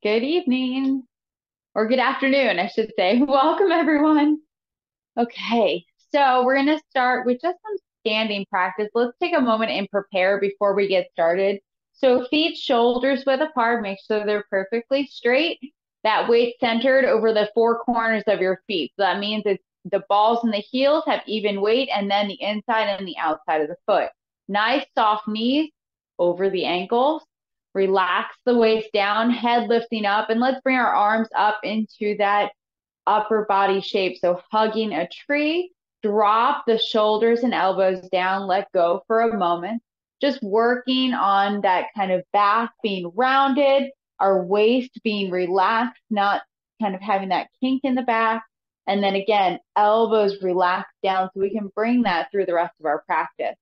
Good evening, or good afternoon, I should say. Welcome, everyone. Okay, so we're going to start with just some standing practice. Let's take a moment and prepare before we get started. So feet shoulders width apart, make sure they're perfectly straight. That weight centered over the four corners of your feet. So that means it's the balls and the heels have even weight, and then the inside and the outside of the foot. Nice soft knees over the ankles. Relax the waist down, head lifting up, and let's bring our arms up into that upper body shape. So hugging a tree, drop the shoulders and elbows down, let go for a moment. Just working on that kind of back being rounded, our waist being relaxed, not kind of having that kink in the back. And then again, elbows relaxed down so we can bring that through the rest of our practice.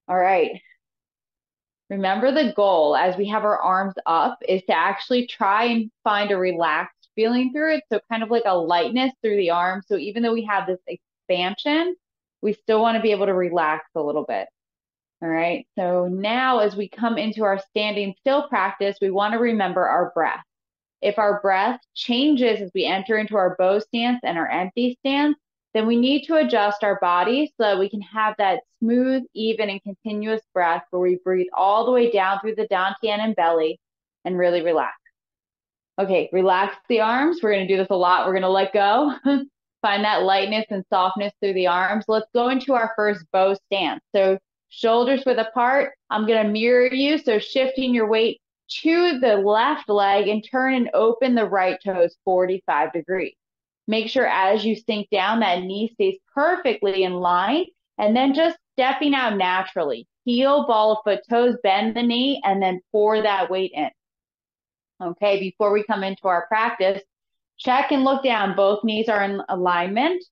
All right. Remember the goal as we have our arms up is to actually try and find a relaxed feeling through it. So kind of like a lightness through the arms. So even though we have this expansion, we still want to be able to relax a little bit. All right. So now as we come into our standing still practice, we want to remember our breath. If our breath changes as we enter into our bow stance and our empty stance, then we need to adjust our body so that we can have that smooth, even, and continuous breath where we breathe all the way down through the dantian and belly and really relax. Okay, relax the arms. We're going to do this a lot. We're going to let go. Find that lightness and softness through the arms. Let's go into our first bow stance. So shoulders width apart. I'm going to mirror you. So shifting your weight to the left leg and turn and open the right toes 45 degrees. Make sure as you sink down, that knee stays perfectly in line, and then just stepping out naturally. Heel, ball of foot, toes, bend the knee, and then pour that weight in. Okay, before we come into our practice, check and look down. Both knees are in alignment.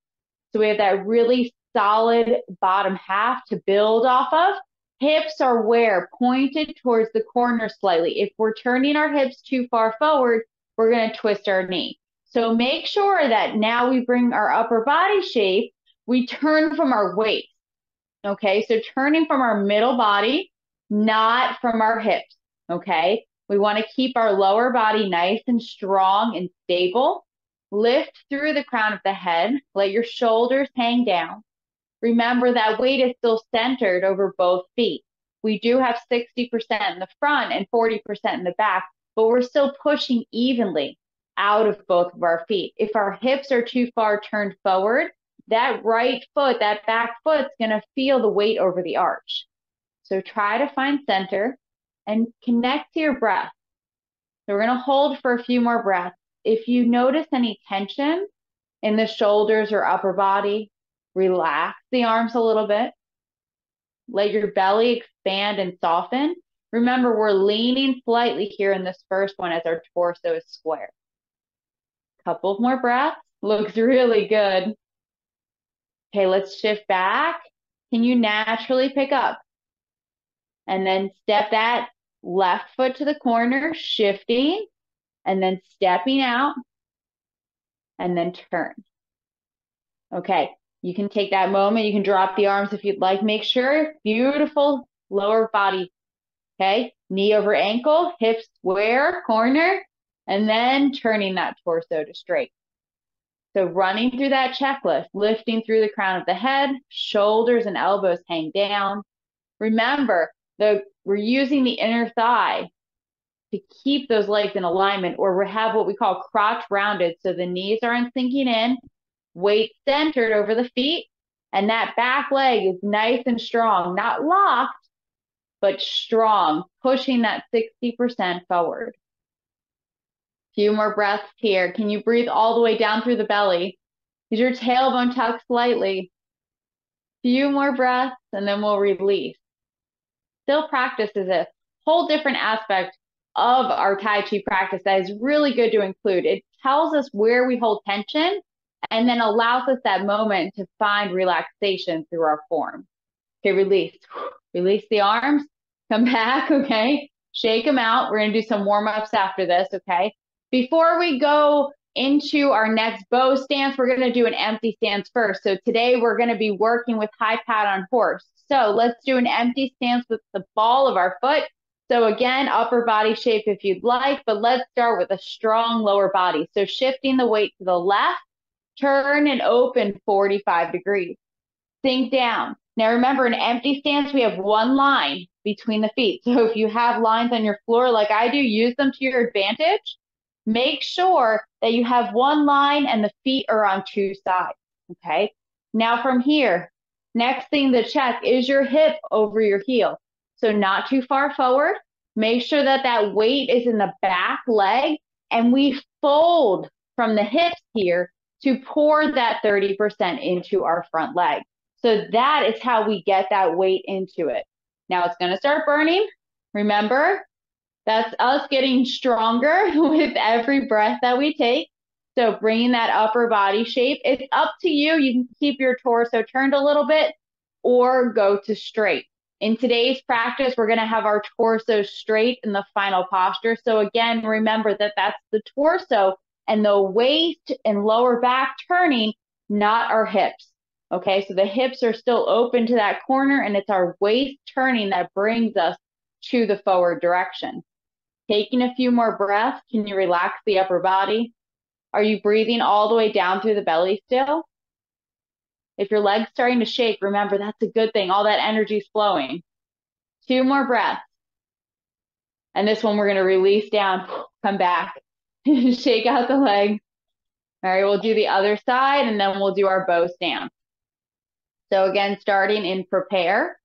So we have that really solid bottom half to build off of. Hips are where? Pointed towards the corner slightly. If we're turning our hips too far forward, we're going to twist our knee. So make sure that now we bring our upper body shape, we turn from our waist. Okay, so turning from our middle body, not from our hips. Okay, we want to keep our lower body nice and strong and stable. Lift through the crown of the head. Let your shoulders hang down. Remember that weight is still centered over both feet. We do have 60% in the front and 40% in the back, but we're still pushing evenly out of both of our feet. If our hips are too far turned forward, that right foot, that back foot's going to feel the weight over the arch. So try to find center and connect to your breath. So we're going to hold for a few more breaths. If you notice any tension in the shoulders or upper body, relax the arms a little bit. Let your belly expand and soften. Remember, we're leaning slightly here in this first one as our torso is square. Couple more breaths. Looks really good. Okay, let's shift back. Can you naturally pick up? And then step that left foot to the corner, shifting, and then stepping out, and then turn. Okay, you can take that moment. You can drop the arms if you'd like. Make sure, beautiful lower body. Okay, knee over ankle, hips square, corner, and then turning that torso to straight. So running through that checklist, lifting through the crown of the head, shoulders and elbows hang down. Remember, we're using the inner thigh to keep those legs in alignment, or we have what we call crotch rounded. So the knees aren't sinking in, weight centered over the feet, and that back leg is nice and strong, not locked, but strong, pushing that 60% forward. Few more breaths here. Can you breathe all the way down through the belly? Is your tailbone tucked slightly? Few more breaths, and then we'll release. Still practice is a whole different aspect of our Tai Chi practice that is really good to include. It tells us where we hold tension and then allows us that moment to find relaxation through our form. Okay, release. Release the arms. Come back, okay? Shake them out. We're going to do some warm-ups after this, okay? Before we go into our next bow stance, we're going to do an empty stance first. So today we're going to be working with high pat on horse. So let's do an empty stance with the ball of our foot. So again, upper body shape if you'd like, but let's start with a strong lower body. So shifting the weight to the left, turn and open 45 degrees. Sink down. Now remember, in empty stance, we have one line between the feet. So if you have lines on your floor like I do, use them to your advantage. Make sure that you have one line and the feet are on two sides, okay? Now from here, next thing to check is your hip over your heel. So not too far forward. Make sure that that weight is in the back leg, and we fold from the hips here to pour that 30% into our front leg. So that is how we get that weight into it. Now it's going to start burning. Remember, that's us getting stronger with every breath that we take. So bringing that upper body shape, it's up to you. You can keep your torso turned a little bit or go to straight. In today's practice, we're going to have our torso straight in the final posture. So again, remember that that's the torso and the waist and lower back turning, not our hips. Okay, so the hips are still open to that corner, and it's our waist turning that brings us to the forward direction. Taking a few more breaths. Can you relax the upper body? Are you breathing all the way down through the belly still? If your leg's starting to shake, remember that's a good thing. All that energy is flowing. 2 more breaths. And this one we're going to release down, come back, shake out the leg. All right, we'll do the other side, and then we'll do our bow stance. So again, starting in prepare,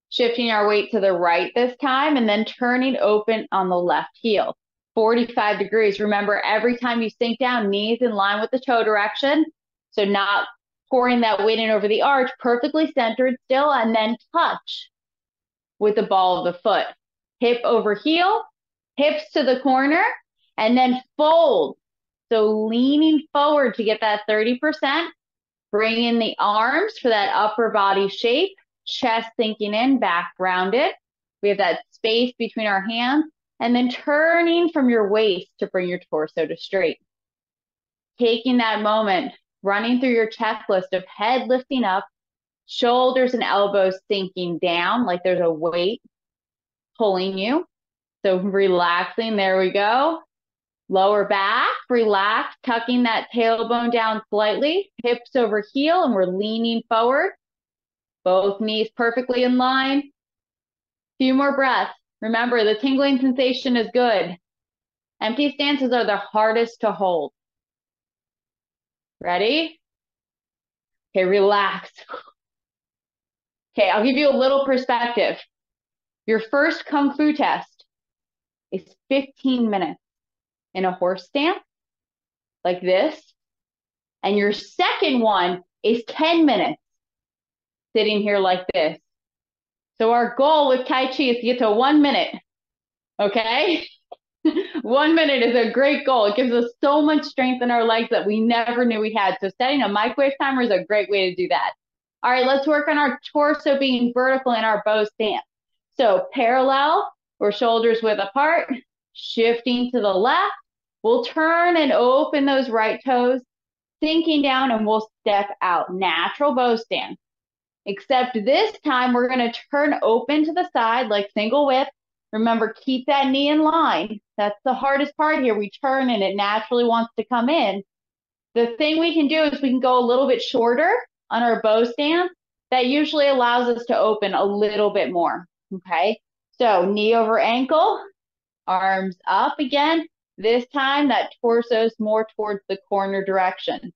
shifting our weight to the right this time, and then turning open on the left heel. 45 degrees. Remember, every time you sink down, knees in line with the toe direction. So not pouring that weight in over the arch, perfectly centered still, and then touch with the ball of the foot. Hip over heel, hips to the corner, and then fold. So leaning forward to get that 30%. Bring in the arms for that upper body shape, chest sinking in, back rounded. We have that space between our hands, and then turning from your waist to bring your torso to straight. Taking that moment, running through your checklist of head lifting up, shoulders and elbows sinking down like there's a weight pulling you. So relaxing, there we go. Lower back, relax, tucking that tailbone down slightly, hips over heel, and we're leaning forward. Both knees perfectly in line. Few more breaths. Remember, the tingling sensation is good. Empty stances are the hardest to hold. Ready? Okay, relax. Okay, I'll give you a little perspective. Your first Kung Fu test is 15 minutes in a horse stance, like this. And your second one is 10 minutes sitting here like this. So our goal with Tai Chi is to get to 1 minute, okay? 1 minute is a great goal. It gives us so much strength in our legs that we never knew we had. So setting a microwave timer is a great way to do that. All right, let's work on our torso being vertical in our bow stance. So parallel or shoulders width apart, shifting to the left. We'll turn and open those right toes, sinking down, and we'll step out. Natural bow stance. Except this time, we're going to turn open to the side like single whip. Remember, keep that knee in line. That's the hardest part here. We turn and it naturally wants to come in. The thing we can do is we can go a little bit shorter on our bow stance. That usually allows us to open a little bit more, okay? So knee over ankle, arms up again. This time, that torso is more towards the corner direction.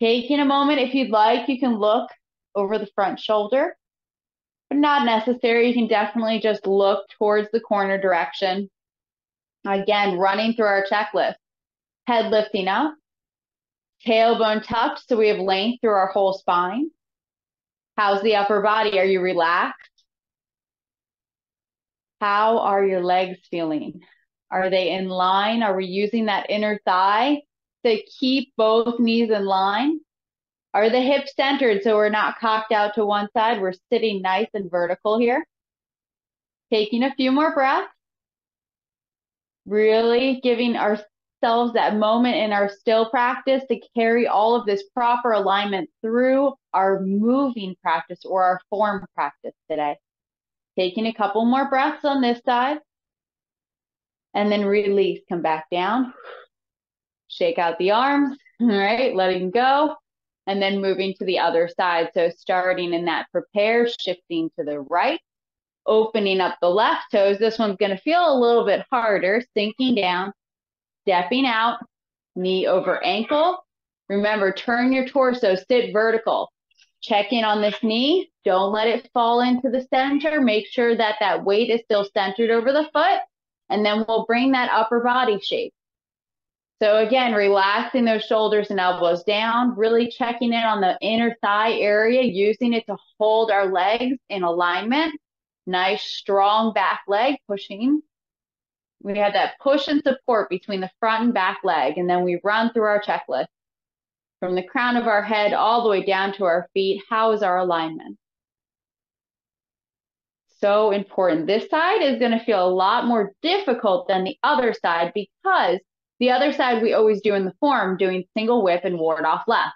Taking a moment, if you'd like, you can look over the front shoulder, but not necessary. You can definitely just look towards the corner direction. Again, running through our checklist. Head lifting up, tailbone tucked so we have length through our whole spine. How's the upper body? Are you relaxed? How are your legs feeling? Are they in line? Are we using that inner thigh to keep both knees in line? Are the hips centered so we're not cocked out to one side? We're sitting nice and vertical here. Taking a few more breaths. Really giving ourselves that moment in our still practice to carry all of this proper alignment through our moving practice or our form practice today. Taking a couple more breaths on this side. And then release, come back down. Shake out the arms, all right, letting go. And then moving to the other side. So starting in that prepare, shifting to the right, opening up the left toes. This one's gonna feel a little bit harder, sinking down, stepping out, knee over ankle. Remember, turn your torso, sit vertical. Check in on this knee. Don't let it fall into the center. Make sure that that weight is still centered over the foot. And then we'll bring that upper body shape. So again, relaxing those shoulders and elbows down, really checking in on the inner thigh area, using it to hold our legs in alignment. Nice, strong back leg pushing. We have that push and support between the front and back leg, and then we run through our checklist. From the crown of our head all the way down to our feet, how is our alignment? So important. This side is going to feel a lot more difficult than the other side because the other side we always do in the form, doing single whip and ward off left.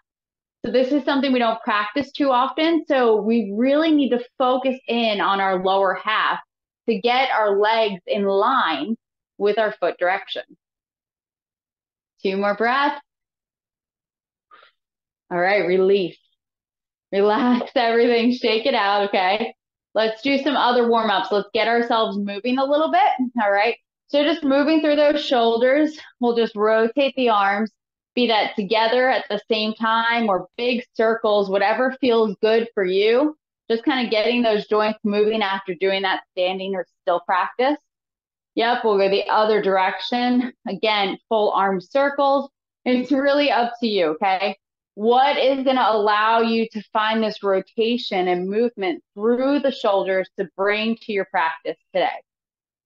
So this is something we don't practice too often. So we really need to focus in on our lower half to get our legs in line with our foot direction. 2 more breaths. All right, release. Relax everything, shake it out, okay? Let's do some other warm-ups. Let's get ourselves moving a little bit, all right? So just moving through those shoulders, we'll just rotate the arms, be that together at the same time or big circles, whatever feels good for you. Just kind of getting those joints moving after doing that standing or still practice. Yep, we'll go the other direction. Again, full arm circles. It's really up to you, okay? What is going to allow you to find this rotation and movement through the shoulders to bring to your practice today?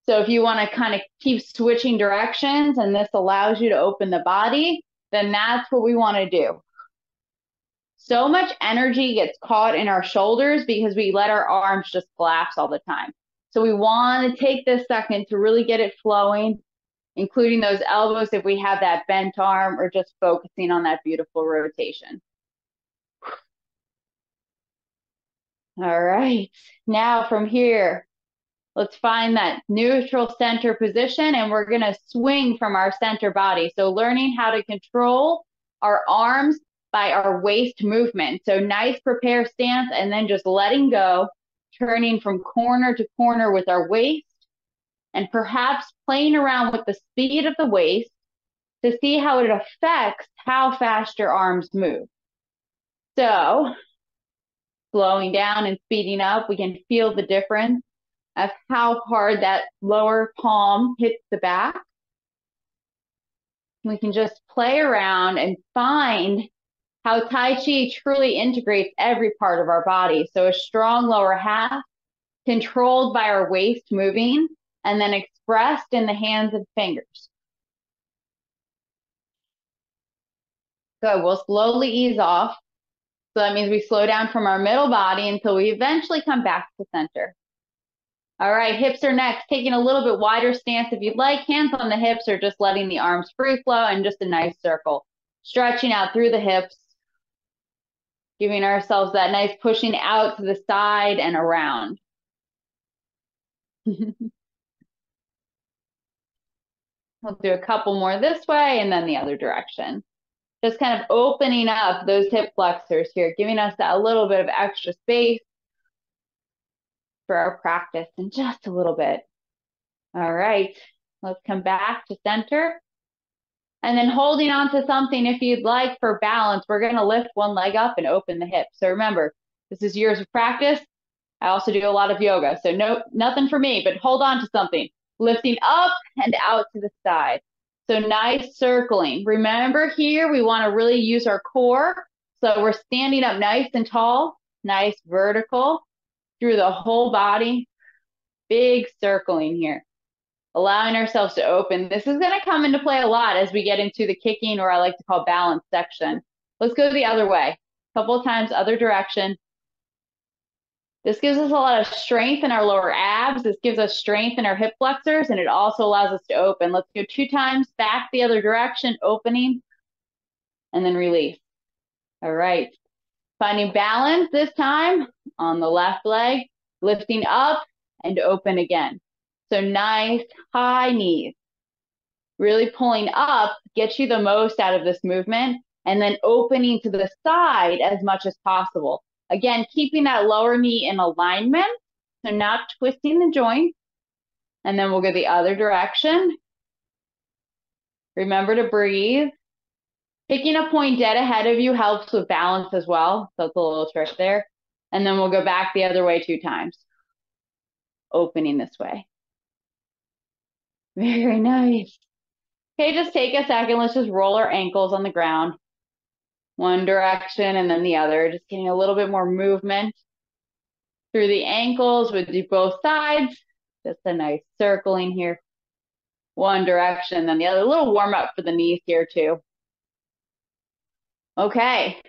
So if you want to kind of keep switching directions and this allows you to open the body, then that's what we want to do. So much energy gets caught in our shoulders because we let our arms just collapse all the time. So we want to take this second to really get it flowing, including those elbows if we have that bent arm, or just focusing on that beautiful rotation. All right, now from here, let's find that neutral center position, and we're gonna swing from our center body. So learning how to control our arms by our waist movement. So nice prepare stance, and then just letting go, turning from corner to corner with our waist, and perhaps playing around with the speed of the waist to see how it affects how fast your arms move. So slowing down and speeding up, we can feel the difference of how hard that lower palm hits the back. We can just play around and find how Tai Chi truly integrates every part of our body. So a strong lower half, controlled by our waist moving, and then expressed in the hands and fingers. Good, we'll slowly ease off. So that means we slow down from our middle body until we eventually come back to center. All right, hips are next. Taking a little bit wider stance if you'd like. Hands on the hips or just letting the arms free flow and just a nice circle. Stretching out through the hips. Giving ourselves that nice pushing out to the side and around. We'll do a couple more this way and then the other direction. Just kind of opening up those hip flexors here, giving us that little bit of extra space for our practice in just a little bit. All right, let's come back to center. And then holding on to something if you'd like for balance, we're gonna lift one leg up and open the hip. So remember, this is years of practice. I also do a lot of yoga, so nothing for me, but hold on to something. Lifting up and out to the side. So nice circling. Remember here, we wanna really use our core. So we're standing up nice and tall, nice vertical through the whole body. Big circling here. Allowing ourselves to open. This is gonna come into play a lot as we get into the kicking, or I like to call balance section. Let's go the other way. A couple of times, other direction. This gives us a lot of strength in our lower abs. This gives us strength in our hip flexors, and it also allows us to open. Let's go 2 times, back the other direction, opening, and then release. All right. Finding balance this time on the left leg, lifting up and open again. So nice high knees. Really pulling up gets you the most out of this movement, and then opening to the side as much as possible. Again, keeping that lower knee in alignment, so not twisting the joint. And then we'll go the other direction. Remember to breathe. Picking a point dead ahead of you helps with balance as well. So it's a little trick there. And then we'll go back the other way 2 times. Opening this way. Very nice. Okay, just take a second. Let's just roll our ankles on the ground. One direction and then the other. Just getting a little bit more movement through the ankles. We'll do both sides. Just a nice circling here. One direction, then the other. A little warm up for the knees here too. Okay.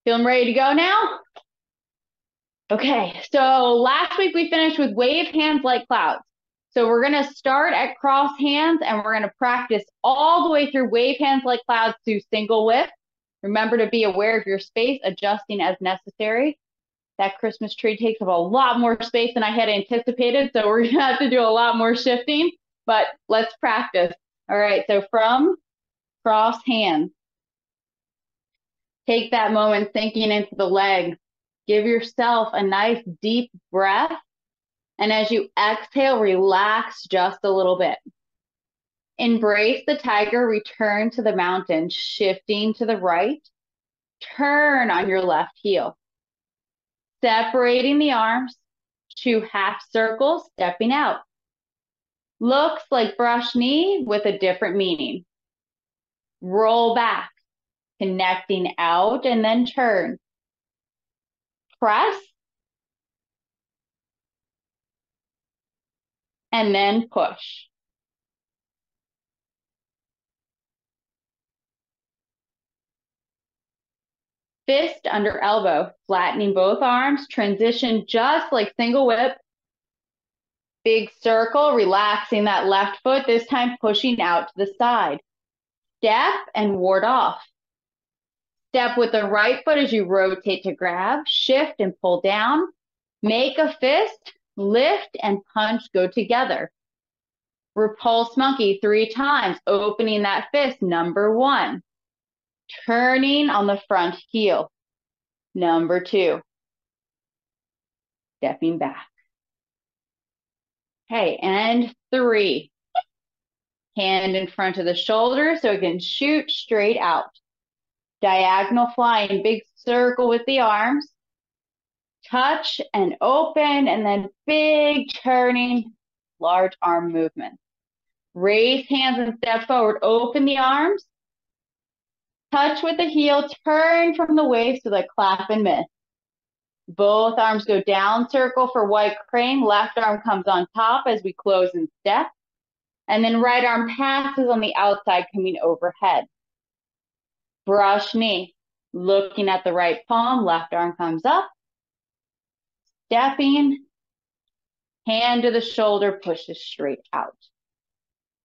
Feeling ready to go now? Okay, so last week we finished with wave hands like clouds. So we're gonna start at cross hands and we're gonna practice all the way through wave hands like clouds to single whip. Remember to be aware of your space, adjusting as necessary. That Christmas tree takes up a lot more space than I had anticipated, so we're gonna have to do a lot more shifting, but let's practice. All right, so from cross hands, take that moment thinking into the leg. Give yourself a nice deep breath. And as you exhale, relax just a little bit. Embrace the tiger, return to the mountain, shifting to the right. Turn on your left heel. Separating the arms, 2 half circles, stepping out. Looks like brush knee with a different meaning. Roll back, connecting out and then turn. Press. And then push. Fist under elbow, flattening both arms, transition just like single whip. Big circle, relaxing that left foot, this time pushing out to the side. Step and ward off. Step with the right foot as you rotate to grab, shift and pull down. Make a fist, lift and punch go together. Repulse monkey 3 times, opening that fist, number 1. Turning on the front heel, number 2. Stepping back. Okay, and 3. Hand in front of the shoulder so it can shoot straight out. Diagonal flying, big circle with the arms. Touch and open, and then big turning, large arm movement. Raise hands and step forward. Open the arms. Touch with the heel. Turn from the waist to the clap and miss. Both arms go down, circle for white crane. Left arm comes on top as we close and step. And then right arm passes on the outside, coming overhead. Brush knee. Looking at the right palm, left arm comes up. Stepping. Hand to the shoulder, pushes straight out.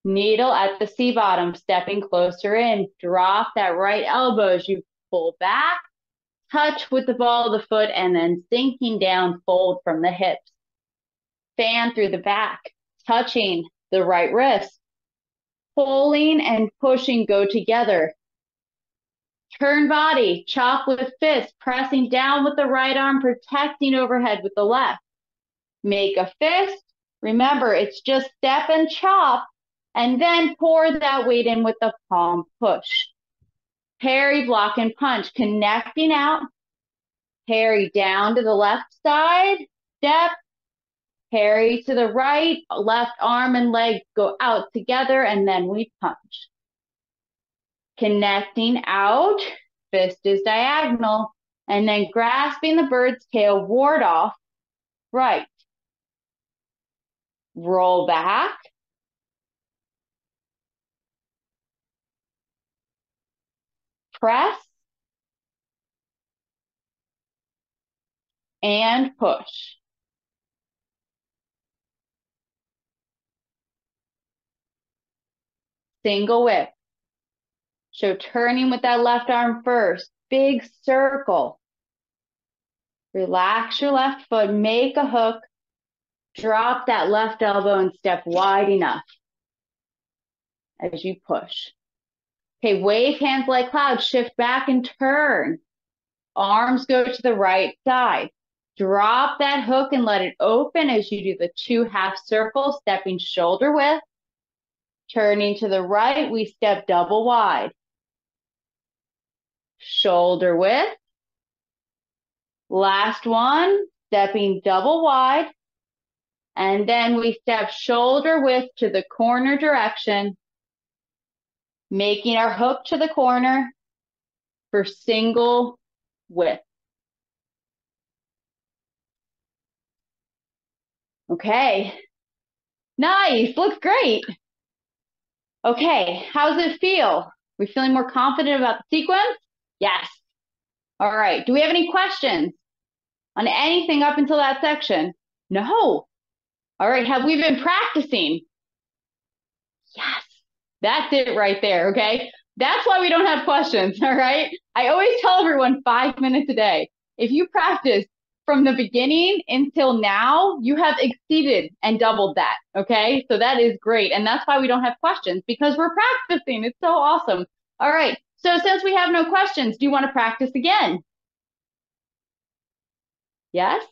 Needle at the C bottom, stepping closer in. Drop that right elbow as you pull back. Touch with the ball of the foot and then sinking down, fold from the hips. Fan through the back, touching the right wrist. Pulling and pushing go together. Turn body, chop with fist, pressing down with the right arm, protecting overhead with the left. Make a fist. Remember, it's just step and chop, and then pour that weight in with the palm push. Parry, block, and punch, connecting out. Parry down to the left side, step. Parry to the right, left arm and leg go out together, and then we punch. Connecting out, fist is diagonal, and then grasping the bird's tail, ward off, right. Roll back. Press. And push. Single whip. So turning with that left arm first. Big circle. Relax your left foot. Make a hook. Drop that left elbow and step wide enough as you push. Okay, wave hands like clouds, shift back and turn. Arms go to the right side. Drop that hook and let it open as you do the 2 half circles, stepping shoulder width. Turning to the right, we step double wide. Shoulder width. Last one, stepping double wide. And then we step shoulder width to the corner direction, making our hook to the corner for single width. Okay, nice, looks great. Okay, how's it feel? We feeling more confident about the sequence? Yes. All right, do we have any questions on anything up until that section? No. All right, have we been practicing? Yes, that's it right there, okay? That's why we don't have questions, all right? I always tell everyone 5 minutes a day. If you practice from the beginning until now, you have exceeded and doubled that, okay? So that is great. And that's why we don't have questions, because we're practicing. It's so awesome. All right, so since we have no questions, do you want to practice again? Yes?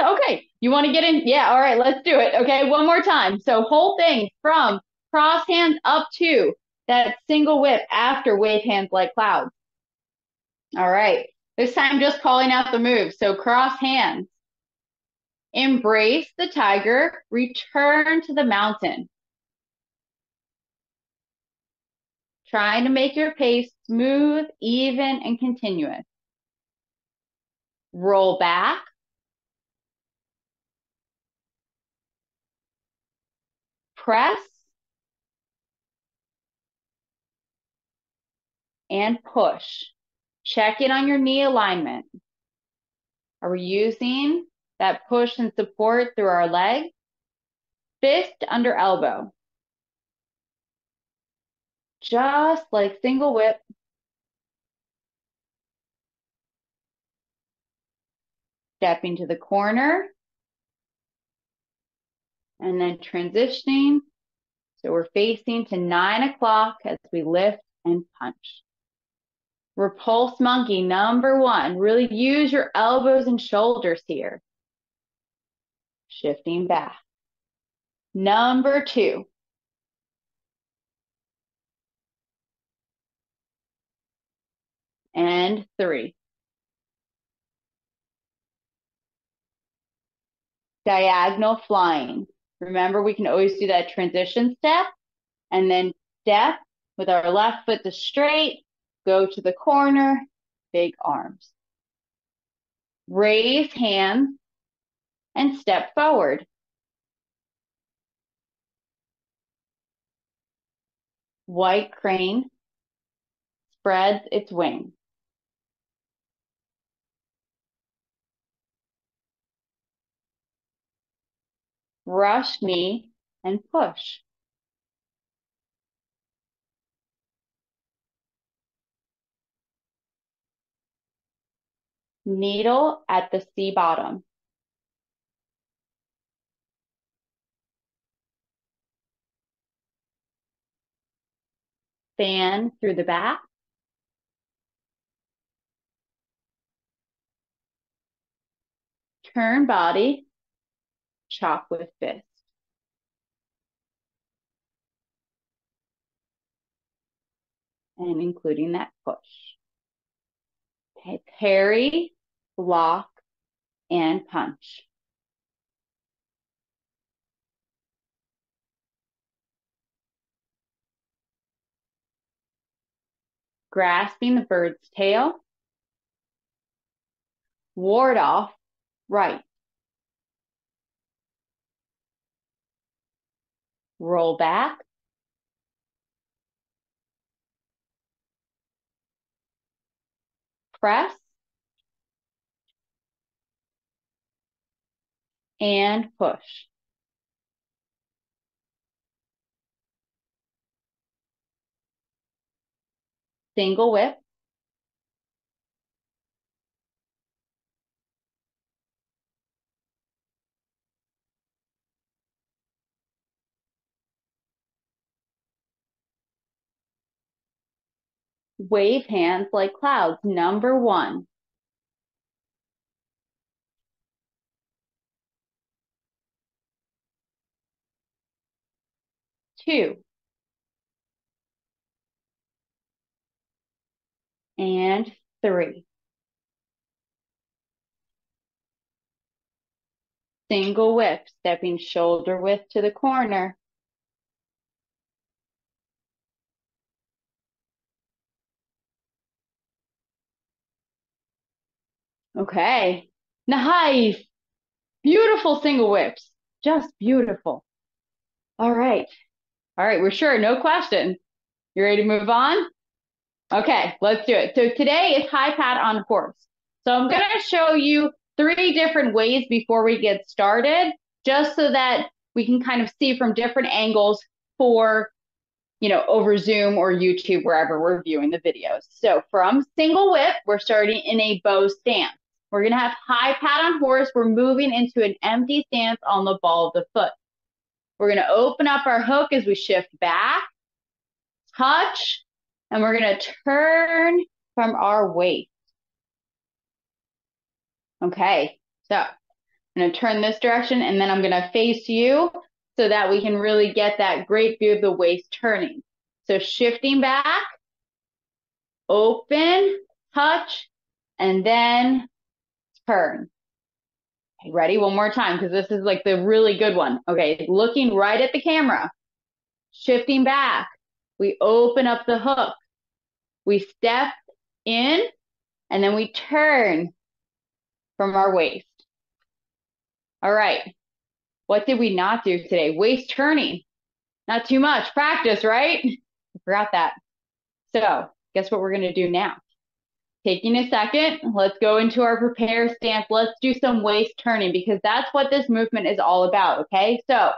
Okay, you want to get in? Yeah, all right, let's do it. Okay, one more time. So whole thing from cross hands up to that single whip after wave hands like clouds. All right, this time just calling out the moves. So cross hands, embrace the tiger, return to the mountain. Trying to make your pace smooth, even, and continuous. Roll back. Press. And push. Check in on your knee alignment. Are we using that push and support through our leg? Fist under elbow. Just like single whip. Stepping to the corner. And then transitioning. So we're facing to 9 o'clock as we lift and punch. Repulse monkey, number 1. Really use your elbows and shoulders here. Shifting back. Number 2. And 3. Diagonal flying. Remember, we can always do that transition step and then step with our left foot to straight, go to the corner, big arms. Raise hands and step forward. White crane spreads its wings. Brush knee and push. Needle at the C bottom. Fan through the back. Turn body, chop with fist. And including that push. Okay, parry, block, and punch. Grasping the bird's tail. Ward off, right. Roll back. Press. And push. Single whip. Wave hands like clouds. Number 1. 2. And 3. Single whip, stepping shoulder width to the corner. Okay, nice. Beautiful single whips. Just beautiful. All right. All right, we're sure, no question. You ready to move on? Okay, let's do it. So today is high pat on horse. So I'm going to show you 3 different ways before we get started, just so that we can kind of see from different angles for, over Zoom or YouTube, wherever we're viewing the videos. So from single whip, we're starting in a bow stance. We're going to have high pat on horse. We're moving into an empty stance on the ball of the foot. We're going to open up our hook as we shift back, touch, and we're going to turn from our waist. Okay, so I'm going to turn this direction, and then I'm going to face you so that we can really get that great view of the waist turning. So shifting back, open, touch, and then turn. Okay, ready? One more time, because this is like the really good one. Okay, looking right at the camera, shifting back, we open up the hook, we step in, and then we turn from our waist. All right, what did we not do today? Waist turning. Not too much. Practice, right? I forgot that. So guess what we're going to do now? Taking a second, let's go into our prepare stance. Let's do some waist turning, because that's what this movement is all about, okay? So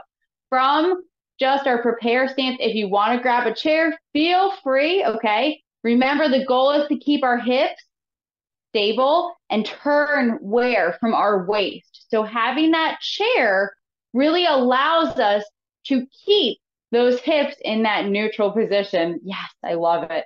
from just our prepare stance, if you want to grab a chair, feel free, okay? Remember, the goal is to keep our hips stable and turn where? From our waist. So having that chair really allows us to keep those hips in that neutral position. Yes, I love it.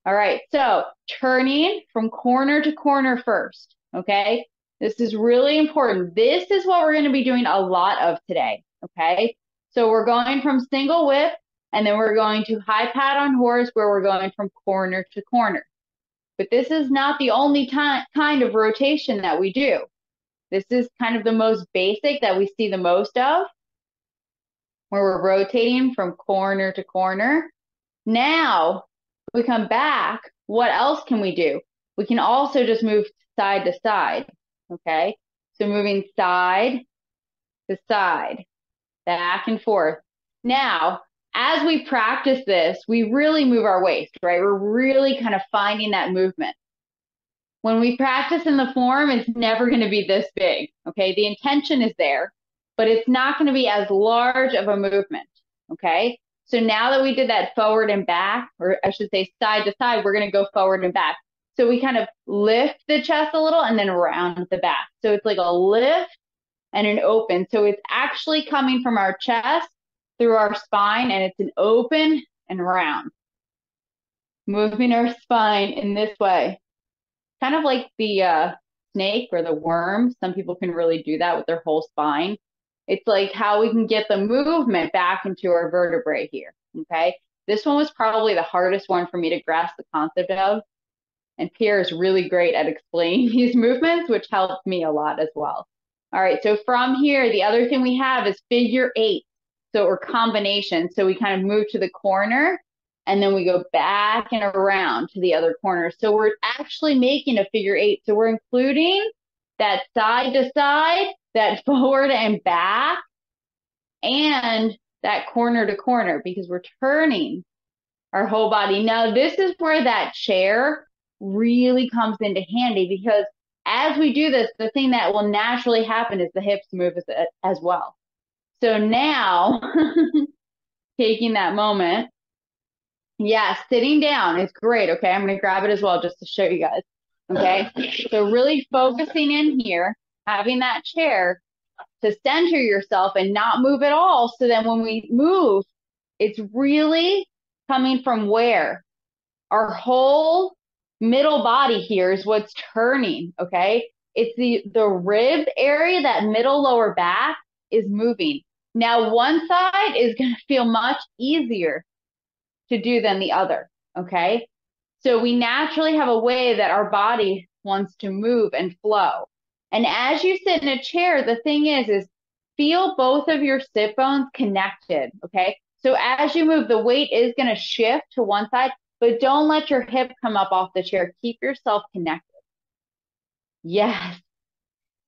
All right, so turning from corner to corner first, okay? This is really important. This is what we're going to be doing a lot of today, okay? So we're going from single whip, and then we're going to high pat on horse, where we're going from corner to corner. But this is not the only kind of rotation that we do. This is kind of the most basic that we see the most of, where we're rotating from corner to corner. Now we come back. What else can we do? We can also just move side to side, okay? So moving side to side, back and forth. Now, as we practice this, we really move our waist, right? We're really kind of finding that movement. When we practice in the form, it's never going to be this big, okay? The intention is there, but it's not going to be as large of a movement, okay? So now that we did that forward and back, or I should say side to side, we're going to go forward and back. So we kind of lift the chest a little and then round the back. So it's like a lift and an open. So it's actually coming from our chest through our spine, and it's an open and round. Moving our spine in this way. Kind of like the snake or the worm. Some people can really do that with their whole spine. It's like how we can get the movement back into our vertebrae here, okay? This one was probably the hardest one for me to grasp the concept of. And Pierre is really great at explaining these movements, which helped me a lot as well. All right, so from here, the other thing we have is figure 8. So or combination. So we kind of move to the corner, and then we go back and around to the other corner. So we're actually making a figure 8. So we're including that side to side, that forward and back, and that corner to corner, because we're turning our whole body. Now, this is where that chair really comes into handy, because as we do this, the thing that will naturally happen is the hips move as well. So now, taking that moment, yeah, sitting down is great, okay? I'm going to grab it as well just to show you guys, okay? So really focusing in here, having that chair to center yourself and not move at all, so that when we move, it's really coming from where? Our whole middle body here is what's turning, okay? It's the rib area, that middle lower back is moving. Now, one side is going to feel much easier to do than the other, okay? So we naturally have a way that our body wants to move and flow. And as you sit in a chair, the thing is feel both of your sit bones connected, okay? So as you move, the weight is going to shift to one side, but don't let your hip come up off the chair. Keep yourself connected. Yes.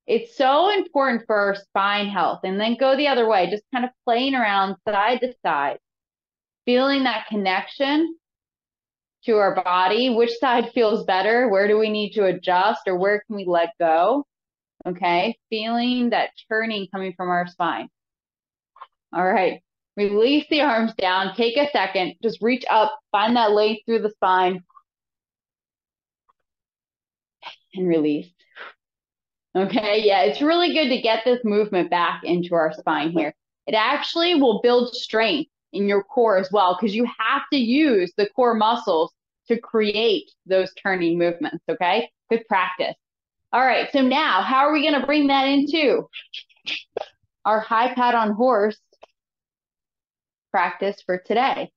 It's so important for our spine health. And then go the other way, just kind of playing around side to side, feeling that connection to our body. Which side feels better? Where do we need to adjust, or where can we let go? Okay, feeling that churning coming from our spine. All right, release the arms down. Take a second, just reach up, find that length through the spine, and release. Okay, yeah, it's really good to get this movement back into our spine here. It actually will build strength in your core as well, because you have to use the core muscles to create those turning movements, okay? Good practice. All right, so now how are we going to bring that into our high pat on horse practice for today?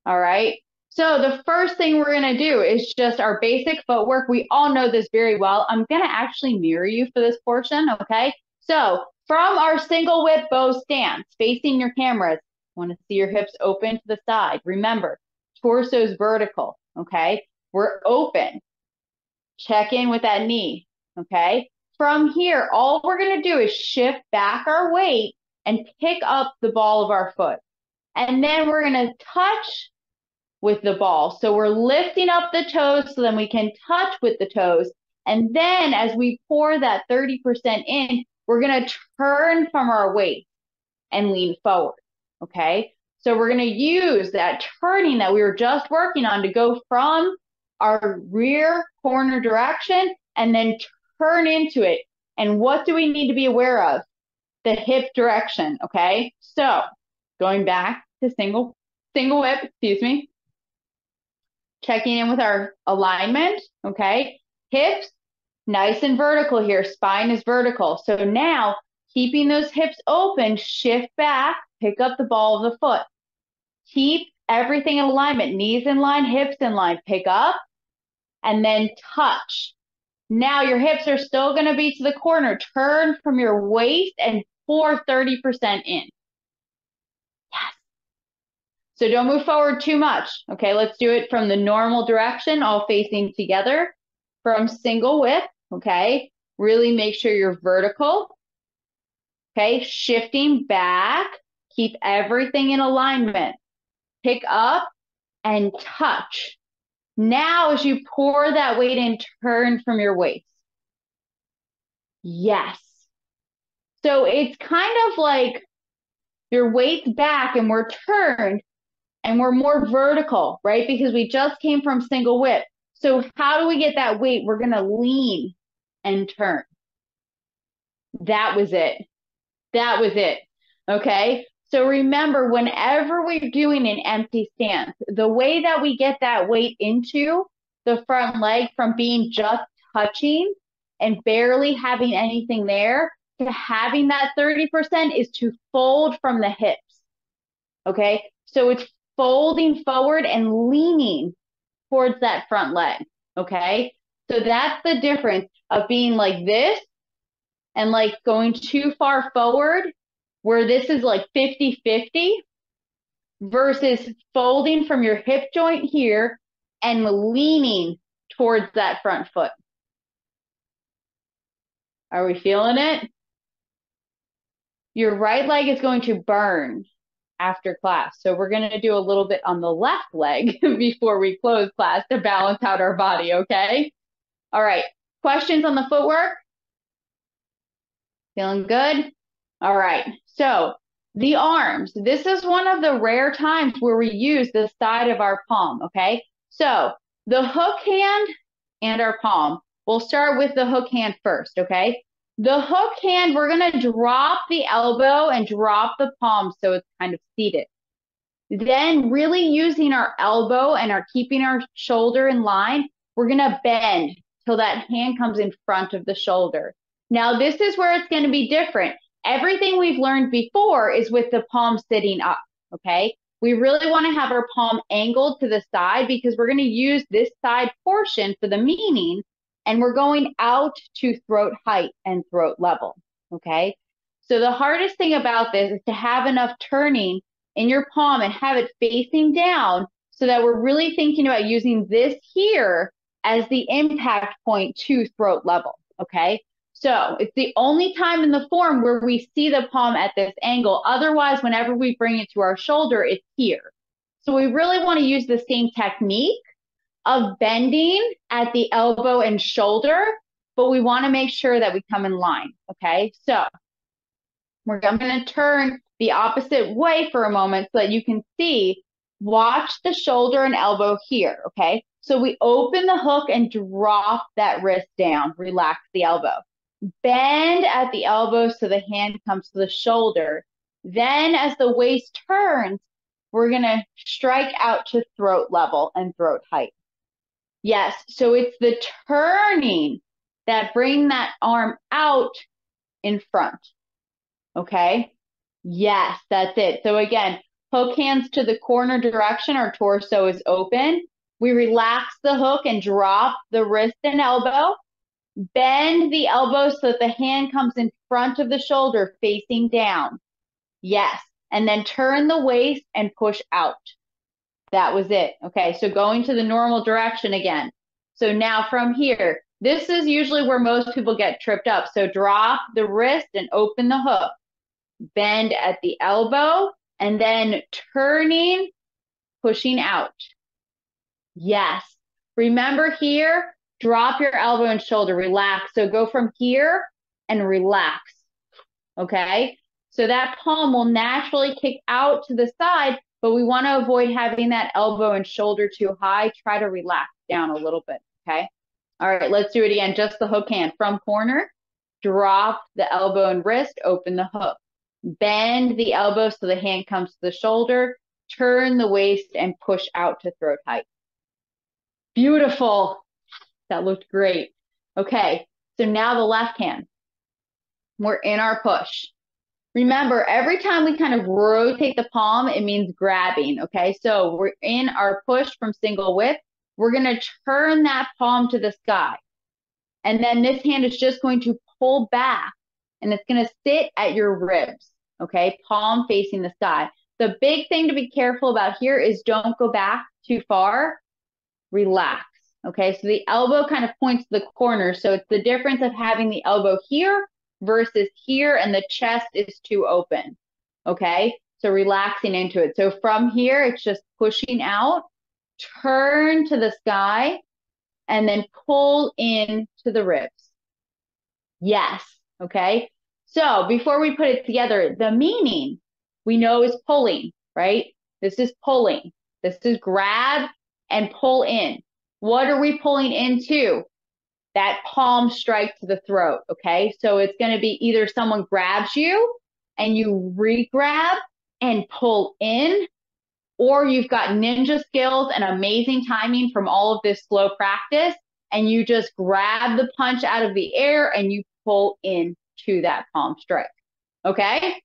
All right, so the first thing we're going to do is just our basic footwork. We all know this very well. I'm going to actually mirror you for this portion, okay? So from our single whip bow stance, facing your cameras, want to see your hips open to the side. Remember, torso's vertical, okay? We're open. Check in with that knee, okay? From here, all we're going to do is shift back our weight and pick up the ball of our foot. And then we're going to touch with the ball. So we're lifting up the toes so then we can touch with the toes. And then as we pour that 30% in, we're going to turn from our weight and lean forward, okay? So we're going to use that turning that we were just working on to go from our rear corner direction and then turn into it. And what do we need to be aware of? The hip direction, okay? So going back to single whip, excuse me. Checking in with our alignment, okay? Hips, nice and vertical here. Spine is vertical. So now, keeping those hips open, shift back, pick up the ball of the foot. Keep everything in alignment. Knees in line, hips in line. Pick up, and then touch. Now your hips are still going to be to the corner. Turn from your waist and pour 30% in. Yes. So don't move forward too much. Okay, let's do it from the normal direction, all facing together. From single whip, okay? Really make sure you're vertical. Okay, shifting back. Keep everything in alignment. Pick up and touch. Now, as you pour that weight in, turn from your waist. Yes. So it's kind of like your weight's back and we're turned and we're more vertical, right? Because we just came from single whip. So how do we get that weight? We're going to lean and turn. That was it. That was it. Okay. So remember, whenever we're doing an empty stance, the way that we get that weight into the front leg from being just touching and barely having anything there to having that 30% is to fold from the hips. Okay. So it's folding forward and leaning towards that front leg. Okay. So that's the difference of being like this and like going too far forward, where this is like 50-50 versus folding from your hip joint here and leaning towards that front foot. Are we feeling it? Your right leg is going to burn after class. So we're going to do a little bit on the left leg before we close class to balance out our body, okay? All right, questions on the footwork? Feeling good? All right, so the arms. This is one of the rare times where we use the side of our palm, okay? So the hook hand and our palm. We'll start with the hook hand first, okay? The hook hand, we're going to drop the elbow and drop the palm so it's kind of seated. Then really using our elbow and our keeping our shoulder in line, we're going to bend till that hand comes in front of the shoulder. Now, this is where it's going to be different. Everything we've learned before is with the palm sitting up, okay? We really want to have our palm angled to the side because we're going to use this side portion for the meaning, and we're going out to throat height and throat level, okay? So the hardest thing about this is to have enough turning in your palm and have it facing down so that we're really thinking about using this here as the impact point to throat level, okay? So it's the only time in the form where we see the palm at this angle. Otherwise, whenever we bring it to our shoulder, it's here. So we really want to use the same technique of bending at the elbow and shoulder, but we want to make sure that we come in line, okay? So I'm going to turn the opposite way for a moment so that you can see. Watch the shoulder and elbow here, okay? So we open the hook and drop that wrist down. Relax the elbow. Bend at the elbow so the hand comes to the shoulder. Then as the waist turns, we're going to strike out to throat level and throat height. Yes, so it's the turning that bring that arm out in front. Okay? Yes, that's it. So again, hook hands to the corner direction. Our torso is open. We relax the hook and drop the wrist and elbow. Bend the elbow so that the hand comes in front of the shoulder facing down. Yes. And then turn the waist and push out. That was it. Okay, so going to the normal direction again. So now from here, this is usually where most people get tripped up. So drop the wrist and open the hook. Bend at the elbow and then turning, pushing out. Yes. Remember here, drop your elbow and shoulder, relax. So go from here and relax. Okay. So that palm will naturally kick out to the side, but we want to avoid having that elbow and shoulder too high. Try to relax down a little bit. Okay. All right, let's do it again. Just the hook hand from corner, drop the elbow and wrist, open the hook. Bend the elbow so the hand comes to the shoulder, turn the waist and push out to throat height. Beautiful. That looked great. Okay, so now the left hand. We're in our push. Remember, every time we kind of rotate the palm, it means grabbing, okay? So we're in our push from single width. We're going to turn that palm to the sky. And then this hand is just going to pull back and it's going to sit at your ribs, okay? Palm facing the sky. The big thing to be careful about here is don't go back too far. Relax, okay? So the elbow kind of points to the corner. So it's the difference of having the elbow here versus here and the chest is too open, okay? So relaxing into it. So from here, it's just pushing out, turn to the sky, and then pull in to the ribs. Yes. Okay. So before we put it together, the meaning we know is pulling, right? This is pulling. This is grab and pull in. What are we pulling into? That palm strike to the throat. Okay. So it's going to be either someone grabs you and you re-grab and pull in, or you've got ninja skills and amazing timing from all of this slow practice, and you just grab the punch out of the air and you pull into that palm strike. Okay?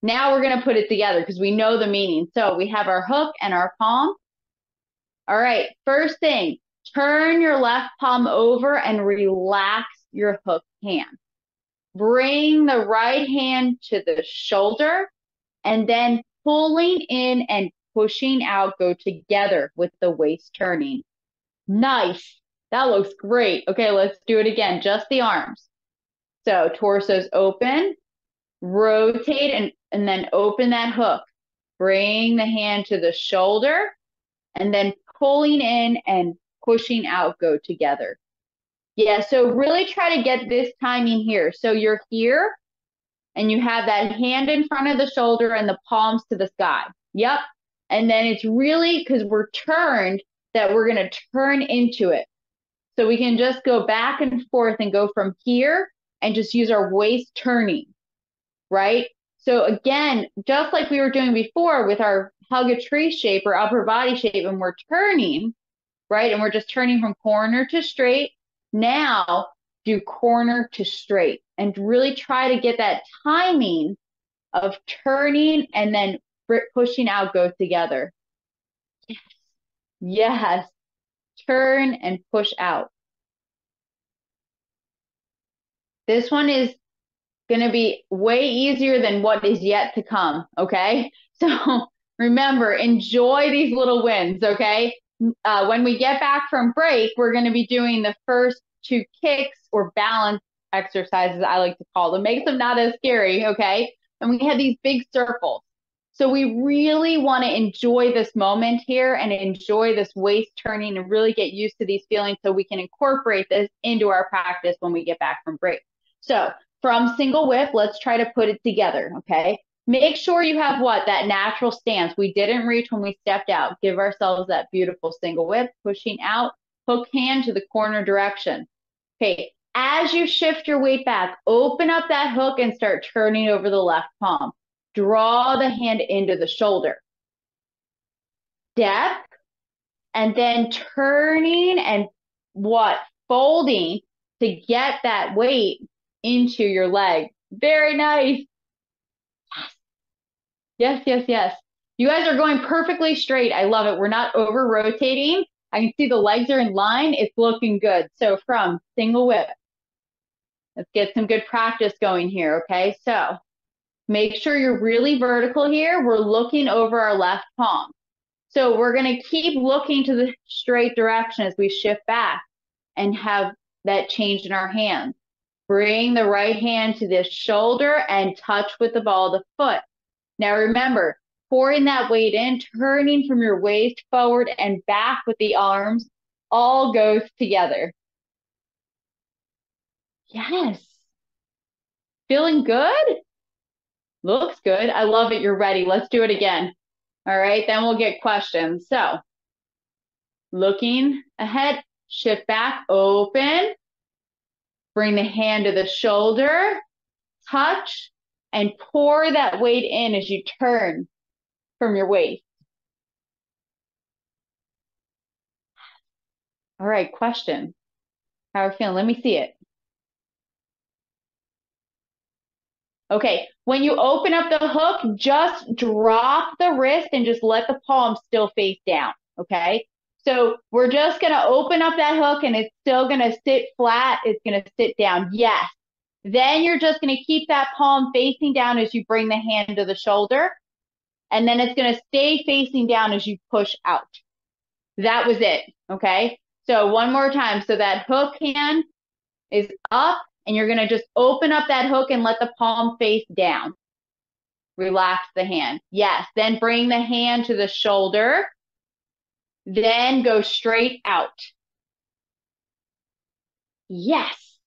Now we're going to put it together because we know the meaning. So we have our hook and our palm. All right, first thing, turn your left palm over and relax your hook hand. Bring the right hand to the shoulder and then pulling in and pushing out go together with the waist turning. Nice. That looks great. Okay, let's do it again. Just the arms. So torso's open, rotate and then open that hook. Bring the hand to the shoulder and then pulling in and pushing out go together. Yeah, so really try to get this timing here. So you're here and you have that hand in front of the shoulder and the palms to the sky. Yep. And then it's really because we're turned that we're going to turn into it. So we can just go back and forth and go from here and just use our waist turning, right? So again, just like we were doing before with our hug a tree shape or upper body shape and we're turning, right? And we're just turning from corner to straight. Now do corner to straight and really try to get that timing of turning and then pushing out go together. Yes. Yes. Turn and push out. This one is going to be way easier than what is yet to come, okay? So remember, enjoy these little wins, okay? When we get back from break, we're going to be doing the first 2 kicks or balance exercises, I like to call them. Makes them not as scary, okay? And we have these big circles. So we really want to enjoy this moment here and enjoy this waist turning and really get used to these feelings so we can incorporate this into our practice when we get back from break. So from single whip, let's try to put it together, okay? Make sure you have what? That natural stance. We didn't reach when we stepped out. Give ourselves that beautiful single whip, pushing out, hook hand to the corner direction. Okay, as you shift your weight back, open up that hook and start turning over the left palm. Draw the hand into the shoulder. Step, and then turning and what? Folding to get that weight into your leg. Very nice. Yes, yes, yes. You guys are going perfectly straight. I love it. We're not over rotating. I can see the legs are in line. It's looking good. So from single whip, let's get some good practice going here, okay? So make sure you're really vertical here. We're looking over our left palm. So we're going to keep looking to the straight direction as we shift back and have that change in our hands. Bring the right hand to the shoulder and touch with the ball of the foot. Now remember, pouring that weight in, turning from your waist forward and back with the arms, all goes together. Yes. Feeling good? Looks good. I love it. You're ready. Let's do it again. All right, then we'll get questions. So looking ahead, shift back, open, bring the hand to the shoulder, touch, and pour that weight in as you turn from your waist. All right, question. How are you feeling? Let me see it. Okay, when you open up the hook, just drop the wrist and just let the palm still face down, okay? So we're just gonna open up that hook and it's still gonna sit flat, it's gonna sit down, yes. Then you're just gonna keep that palm facing down as you bring the hand to the shoulder, and then it's gonna stay facing down as you push out. That was it, okay? So one more time, so that hook hand is up, and you're going to just open up that hook and let the palm face down. Relax the hand. Yes. Then bring the hand to the shoulder. Then go straight out. Yes.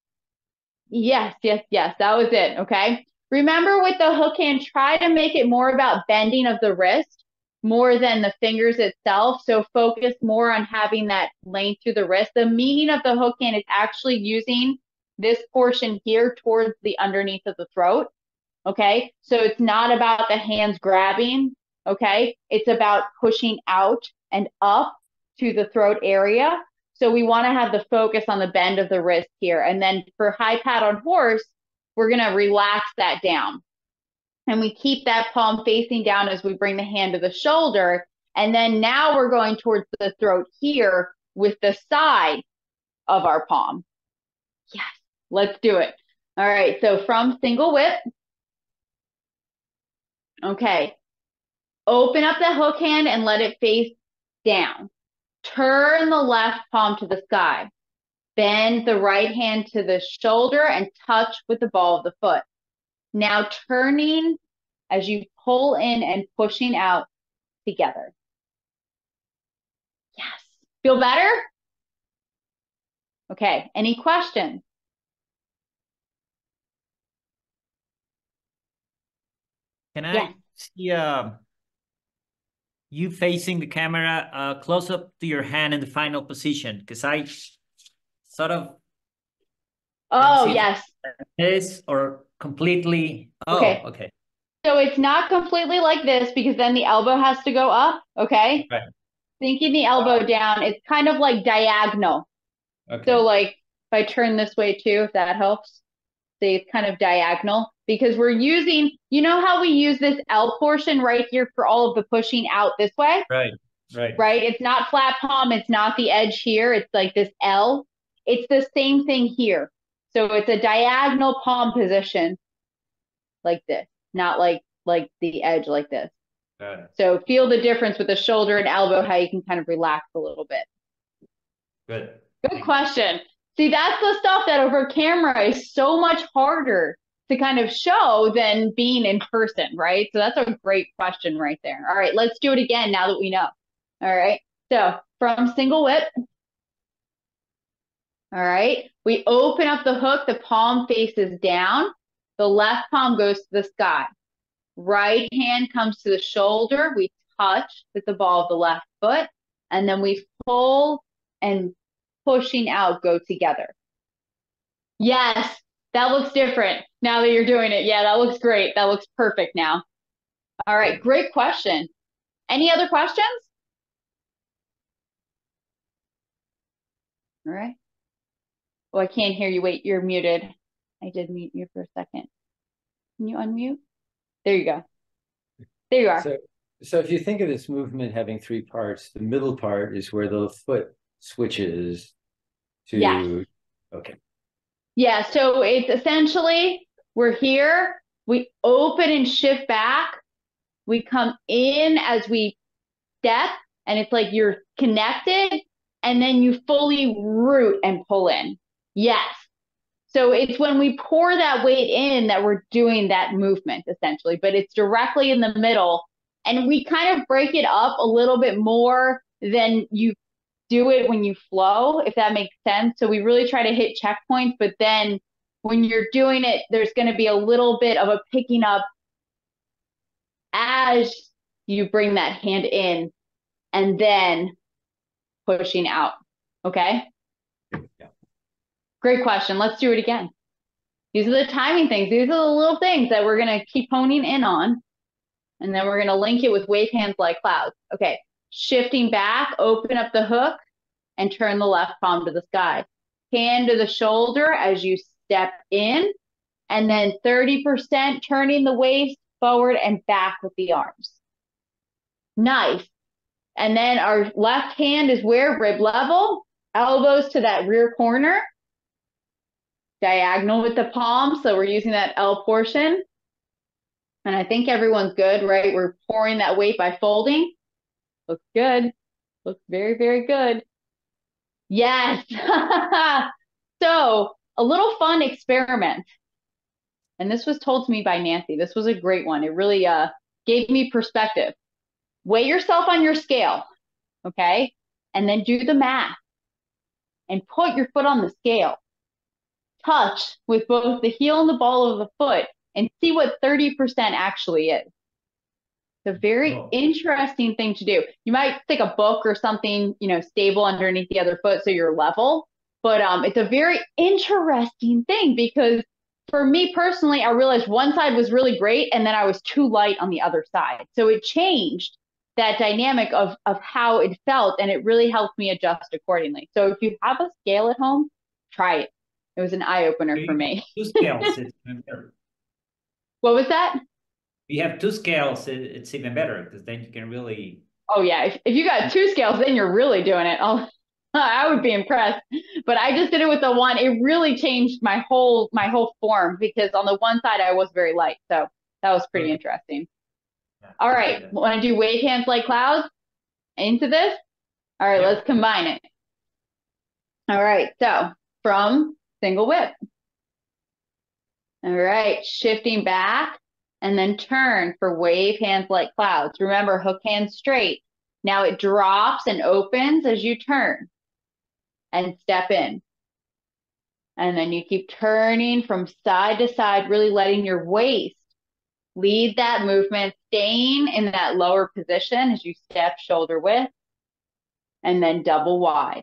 Yes, yes, yes. That was it. Okay. Remember with the hook hand, try to make it more about bending of the wrist more than the fingers itself. So focus more on having that length through the wrist. The meaning of the hook hand is actually using this portion here towards the underneath of the throat, okay? So it's not about the hands grabbing, okay? It's about pushing out and up to the throat area. So we want to have the focus on the bend of the wrist here. And then for high pat on horse, we're going to relax that down. And we keep that palm facing down as we bring the hand to the shoulder. And then now we're going towards the throat here with the side of our palm. Yes. Let's do it. All right, so from single whip. Okay. Open up the hook hand and let it face down. Turn the left palm to the sky. Bend the right hand to the shoulder and touch with the ball of the foot. Now turning as you pull in and pushing out together. Yes. Feel better? Okay, any questions? Can I see you facing the camera close up to your hand in the final position? Because I sort of... Oh, yes. This or completely... Oh, okay. Okay. So it's not completely like this because then the elbow has to go up. Okay. Right. Sinking the elbow down. It's kind of like diagonal. So Okay. like if I turn this way too, if that helps, see it's kind of diagonal because we're using, you know how we use this L portion right here for all of the pushing out this way, Right. Right. right? It's not flat palm. It's not the edge here. It's like this L. It's the same thing here. So it's a diagonal palm position like this, not like the edge like this. Got it. So feel the difference with the shoulder and elbow, how you can kind of relax a little bit. Good. Good question. See, that's the stuff that over camera is so much harder to kind of show than being in person, right? So that's a great question right there. All right, let's do it again now that we know. All right, so from single whip, all right, we open up the hook, the palm faces down, the left palm goes to the sky. Right hand comes to the shoulder, we touch with the ball of the left foot, and then we pull and pushing out go together. Yes, that looks different now that you're doing it. Yeah, that looks great. That looks perfect now. All right, great question. Any other questions? All right. Oh, I can't hear you. Wait, you're muted. I did mute you for a second. Can you unmute? There you go. There you are. So if you think of this movement having three parts, the middle part is where the foot switches to, Yes. okay. Yeah, so it's essentially we're here, we open and shift back, we come in as we step, and it's like you're connected, and then you fully root and pull in. Yes. So it's when we pour that weight in that we're doing that movement essentially, but it's directly in the middle. And we kind of break it up a little bit more than you do it when you flow, if that makes sense. So we really try to hit checkpoints, but then when you're doing it, there's going to be a little bit of a picking up as you bring that hand in and then pushing out. Okay. Yeah. Great question. Let's do it again. These are the timing things. These are the little things that we're going to keep honing in on. And then we're going to link it with wave hands like clouds. Okay. Shifting back, open up the hook and turn the left palm to the sky. Hand to the shoulder as you step in. And then 30% turning the waist forward and back with the arms. Nice. And then our left hand is where? Rib level. Elbows to that rear corner. Diagonal with the palm. So we're using that L portion. And I think everyone's good, right? We're pouring that weight by folding. Looks good. Looks very, very good. Yes. So a little fun experiment. And this was told to me by Nancy. This was a great one. It really gave me perspective. Weigh yourself on your scale, okay? And then do the math and put your foot on the scale. Touch with both the heel and the ball of the foot and see what 30% actually is. It's a very interesting thing to do. You might stick a book or something, stable underneath the other foot so you're level. But it's a very interesting thing because for me personally, I realized one side was really great and then I was too light on the other side. So it changed that dynamic of how it felt and it really helped me adjust accordingly. So if you have a scale at home, try it. It was an eye opener for me. Two scales, it's even better. What was that? You have two scales, it's even better because then you can really. Oh yeah, if you got two scales, then you're really doing it. I would be impressed. But I just did it with the one. It really changed my whole form because on the one side I was very light, so that was pretty interesting. Yeah, all right, want to do wave hands like clouds into this? All right, let's combine it. All right, so from single whip. All right, shifting back and then turn for wave hands like clouds. Remember, hook hands straight. Now it drops and opens as you turn and step in. And then you keep turning from side to side, really letting your waist lead that movement, staying in that lower position as you step shoulder width and then double wide.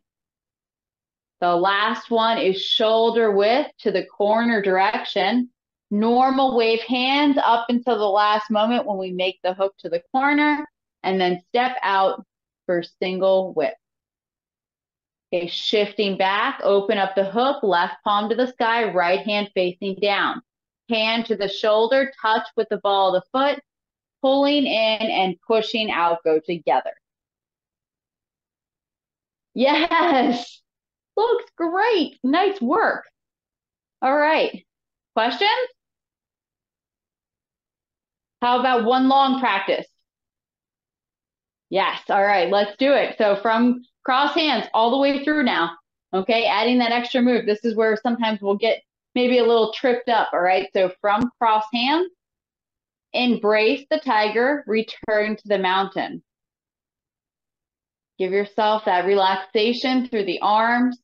The last one is shoulder width to the corner direction. Normal wave hands up until the last moment when we make the hook to the corner, and then step out for single whip. Okay, shifting back, open up the hook, left palm to the sky, right hand facing down. Hand to the shoulder, touch with the ball of the foot, pulling in and pushing out, go together. Yes, looks great. Nice work. All right, questions? How about one long practice? Yes, all right, let's do it. So from cross hands all the way through now, okay, adding that extra move. This is where sometimes we'll get maybe a little tripped up, all right? So from cross hands, embrace the tiger, return to the mountain. Give yourself that relaxation through the arms.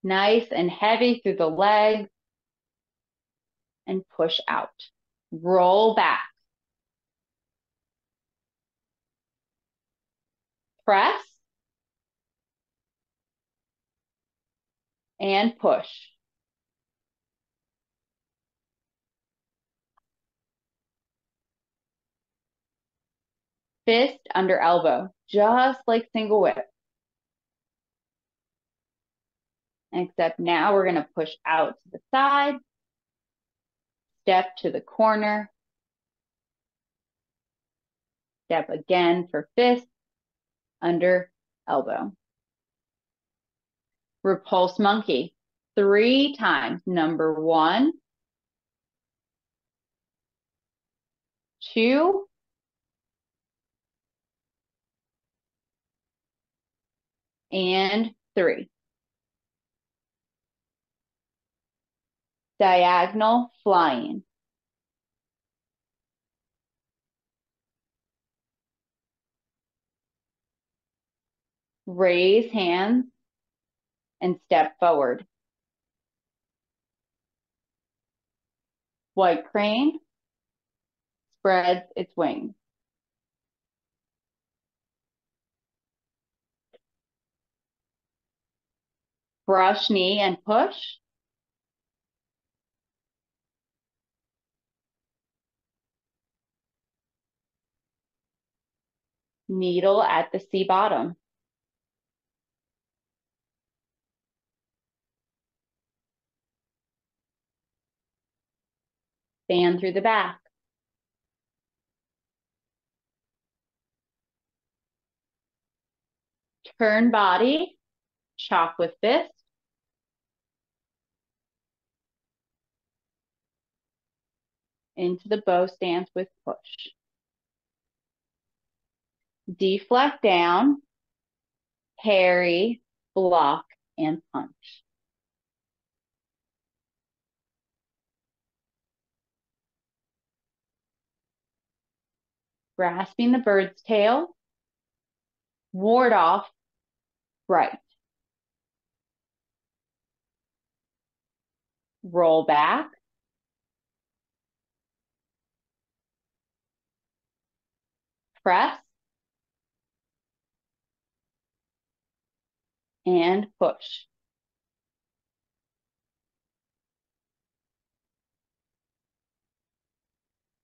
Nice and heavy through the legs. And push out. Roll back. Press. And push. Fist under elbow, just like single whip. Except now we're going to push out to the side, step to the corner, step again for fist under elbow. Repulse monkey 3 times. Number 1, 2, and 3. Diagonal flying. Raise hands and step forward. White crane spreads its wings. Brush knee and push. Needle at the C bottom. Fan through the back. Turn body, chop with fist. Into the bow stance with push. Deflect down, parry, block, and punch. Grasping the bird's tail, ward off, right. Roll back. Press. And push.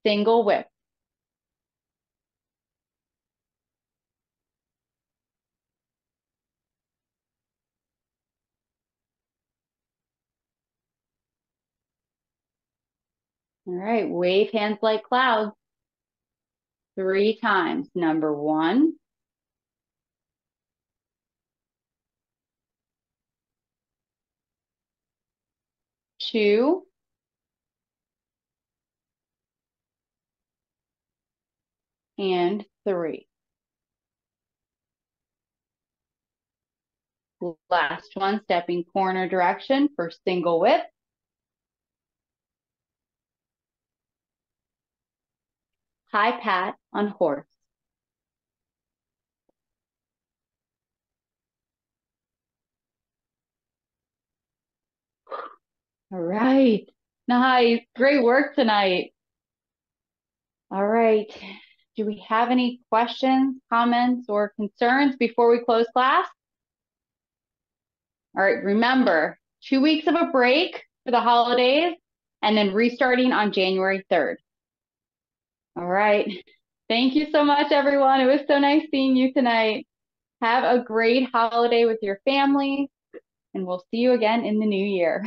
Single whip. All right, wave hands like clouds. 3 times. Number 1, 2, and 3. Last one, stepping corner direction for single whip. High pat on horse. All right, nice, great work tonight. All right, do we have any questions, comments, or concerns before we close class? All right, remember, 2 weeks of a break. for the holidays and then restarting on January 3rd. All right. Thank you so much, everyone. It was so nice seeing you tonight. Have a great holiday with your family, and we'll see you again in the new year.